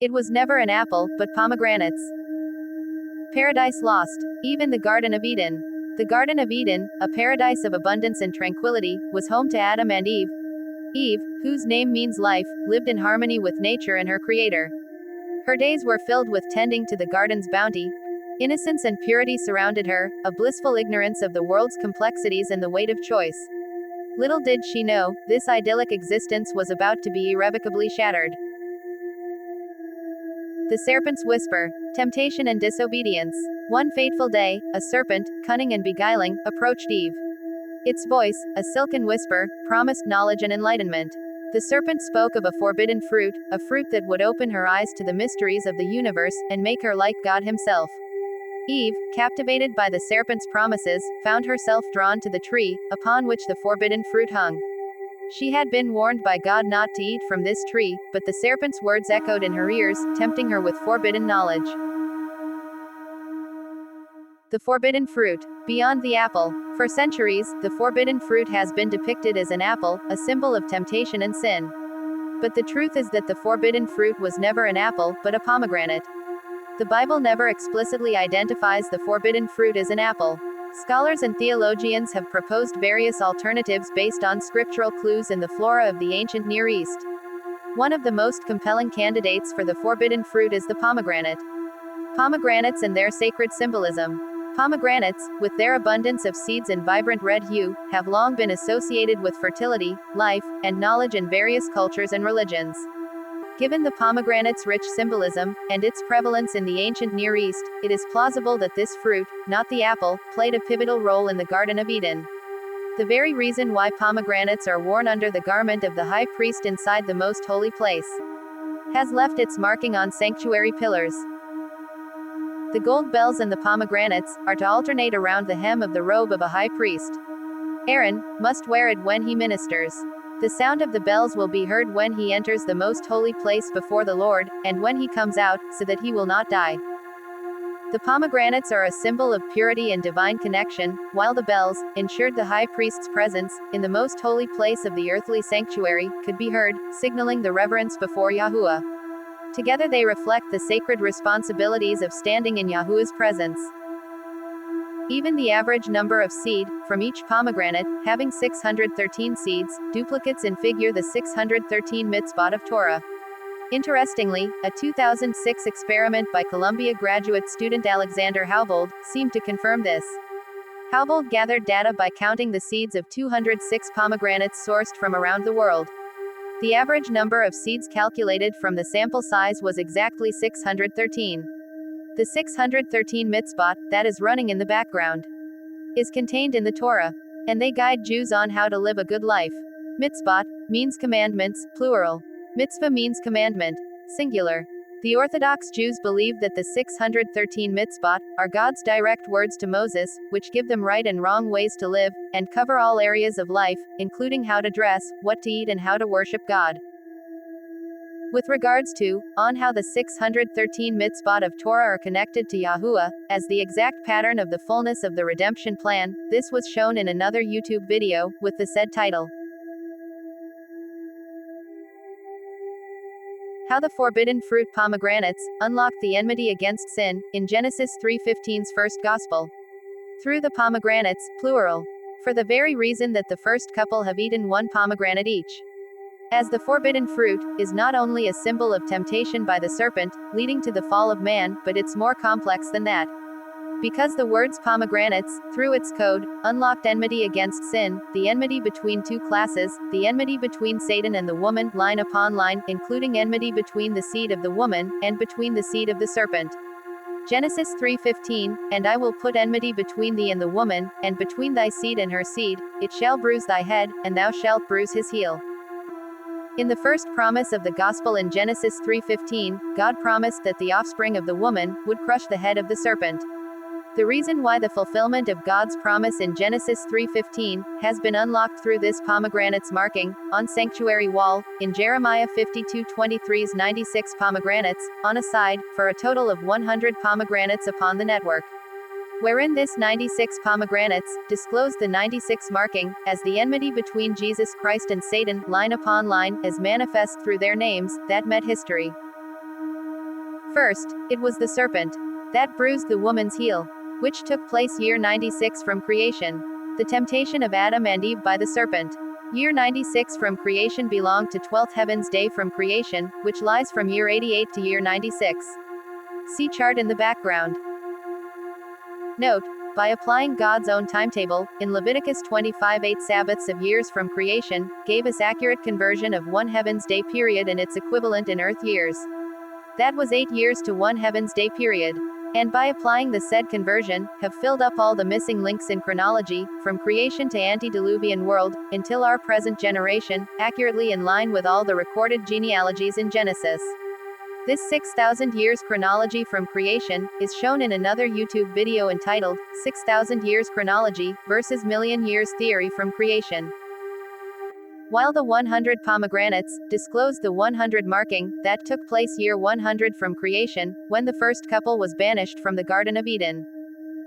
It was never an apple, but pomegranates. Paradise lost. Eve in the Garden of Eden. The Garden of Eden, a paradise of abundance and tranquility, was home to Adam and Eve. Eve, whose name means life, lived in harmony with nature and her creator. Her days were filled with tending to the garden's bounty. Innocence and purity surrounded her, a blissful ignorance of the world's complexities and the weight of choice. Little did she know, this idyllic existence was about to be irrevocably shattered. The serpent's whisper, temptation and disobedience. One fateful day, a serpent, cunning and beguiling, approached Eve. Its voice, a silken whisper, promised knowledge and enlightenment. The serpent spoke of a forbidden fruit, a fruit that would open her eyes to the mysteries of the universe, and make her like God himself. Eve, captivated by the serpent's promises, found herself drawn to the tree, upon which the forbidden fruit hung. She had been warned by God not to eat from this tree, but the serpent's words echoed in her ears, tempting her with forbidden knowledge. The forbidden fruit. Beyond the apple. For centuries, the forbidden fruit has been depicted as an apple, a symbol of temptation and sin. But the truth is that the forbidden fruit was never an apple, but a pomegranate. The Bible never explicitly identifies the forbidden fruit as an apple. Scholars and theologians have proposed various alternatives based on scriptural clues in the flora of the ancient Near East. One of the most compelling candidates for the forbidden fruit is the pomegranate. Pomegranates and their sacred symbolism. Pomegranates, with their abundance of seeds and vibrant red hue, have long been associated with fertility, life, and knowledge in various cultures and religions. Given the pomegranate's rich symbolism, and its prevalence in the ancient Near East, it is plausible that this fruit, not the apple, played a pivotal role in the Garden of Eden. The very reason why pomegranates are worn under the garment of the high priest inside the most holy place has left its marking on sanctuary pillars. The gold bells and the pomegranates are to alternate around the hem of the robe of a high priest. Aaron must wear it when he ministers. The sound of the bells will be heard when he enters the most holy place before the Lord, and when he comes out, so that he will not die. The pomegranates are a symbol of purity and divine connection, while the bells ensured the high priest's presence in the most holy place of the earthly sanctuary could be heard, signaling the reverence before Yahuwah. Together they reflect the sacred responsibilities of standing in Yahuwah's presence. Even the average number of seed from each pomegranate, having 613 seeds, duplicates in figure the 613 mitzvot of Torah. Interestingly, a 2006 experiment by Columbia graduate student Alexander Haubold seemed to confirm this. Haubold gathered data by counting the seeds of 206 pomegranates sourced from around the world. The average number of seeds calculated from the sample size was exactly 613. The 613 mitzvot, that is running in the background, is contained in the Torah, and they guide Jews on how to live a good life. Mitzvot means commandments, plural. Mitzvah means commandment, singular. The Orthodox Jews believe that the 613 mitzvot are God's direct words to Moses, which give them right and wrong ways to live, and cover all areas of life, including how to dress, what to eat and how to worship God. With regards to, on how the 613 mitzvot of Torah are connected to Yahuwah, as the exact pattern of the fullness of the redemption plan, this was shown in another YouTube video, with the said title. How the forbidden fruit pomegranates unlocked the enmity against sin, in Genesis 3:15's first gospel. Through the pomegranates, plural. For the very reason that the first couple have eaten one pomegranate each. As the forbidden fruit is not only a symbol of temptation by the serpent, leading to the fall of man, but it's more complex than that. Because the words pomegranates, through its code, unlocked enmity against sin, the enmity between two classes, the enmity between Satan and the woman, line upon line, including enmity between the seed of the woman, and between the seed of the serpent. Genesis 3:15, and I will put enmity between thee and the woman, and between thy seed and her seed, it shall bruise thy head, and thou shalt bruise his heel. In the first promise of the gospel in Genesis 3:15, God promised that the offspring of the woman would crush the head of the serpent. The reason why the fulfillment of God's promise in Genesis 3:15 has been unlocked through this pomegranate's marking on sanctuary wall, in Jeremiah 52:23's 96 pomegranates, on a side, for a total of 100 pomegranates upon the network. Wherein this 96 pomegranates disclose the 96 marking, as the enmity between Jesus Christ and Satan, line upon line, as manifest through their names, that met history. First, it was the serpent that bruised the woman's heel, which took place year 96 from creation. The temptation of Adam and Eve by the serpent. Year 96 from creation belonged to 12th heaven's day from creation, which lies from year 88 to year 96. See chart in the background. Note, by applying God's own timetable, in Leviticus 25 8 Sabbaths of years from creation, gave us accurate conversion of one heaven's day period and its equivalent in earth years. That was 8 years to one heaven's day period. And by applying the said conversion, have filled up all the missing links in chronology, from creation to antediluvian world, until our present generation, accurately in line with all the recorded genealogies in Genesis. This 6,000 years chronology from creation is shown in another YouTube video entitled 6,000 Years Chronology versus Million Years Theory from Creation. While the 100 pomegranates disclosed the 100 marking that took place year 100 from creation, when the first couple was banished from the Garden of Eden.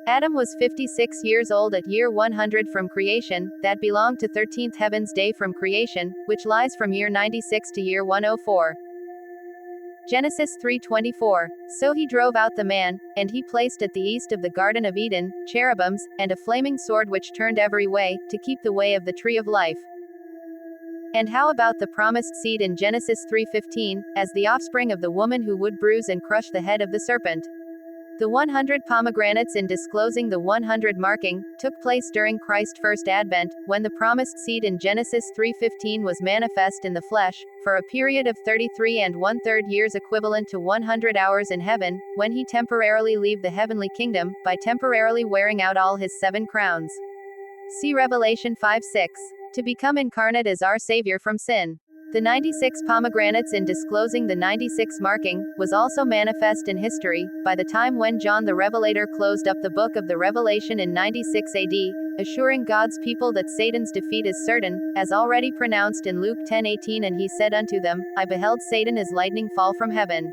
Adam was 56 years old at year 100 from creation, that belonged to 13th heaven's day from creation, which lies from year 96 to year 104. Genesis 3:24. So he drove out the man, and he placed at the east of the Garden of Eden cherubims, and a flaming sword which turned every way, to keep the way of the tree of life. And how about the promised seed in Genesis 3:15, as the offspring of the woman who would bruise and crush the head of the serpent? The 100 pomegranates in disclosing the 100 marking took place during Christ's first advent, when the promised seed in Genesis 3:15 was manifest in the flesh, for a period of 33 and 1/3 years equivalent to 100 hours in heaven, when he temporarily leave the heavenly kingdom, by temporarily wearing out all his 7 crowns. See Revelation 5:6. To become incarnate as our Savior from sin. The 96 pomegranates in disclosing the 96 marking was also manifest in history, by the time when John the Revelator closed up the book of the Revelation in 96 AD, assuring God's people that Satan's defeat is certain, as already pronounced in Luke 10:18, and he said unto them, I beheld Satan as lightning fall from heaven.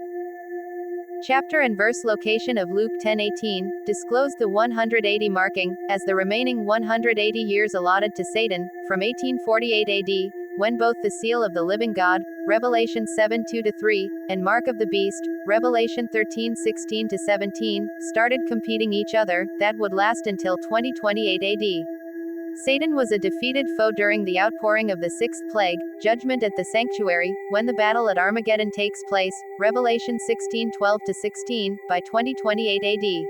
Chapter and verse location of Luke 10:18 disclosed the 180 marking, as the remaining 180 years allotted to Satan, from 1848 AD, when both the seal of the living God, Revelation 7:2-3, and mark of the beast, Revelation 13:16-17, started competing each other, that would last until 2028 AD. Satan was a defeated foe during the outpouring of the sixth plague, judgment at the sanctuary, when the battle at Armageddon takes place, Revelation 16:12-16, by 2028 AD.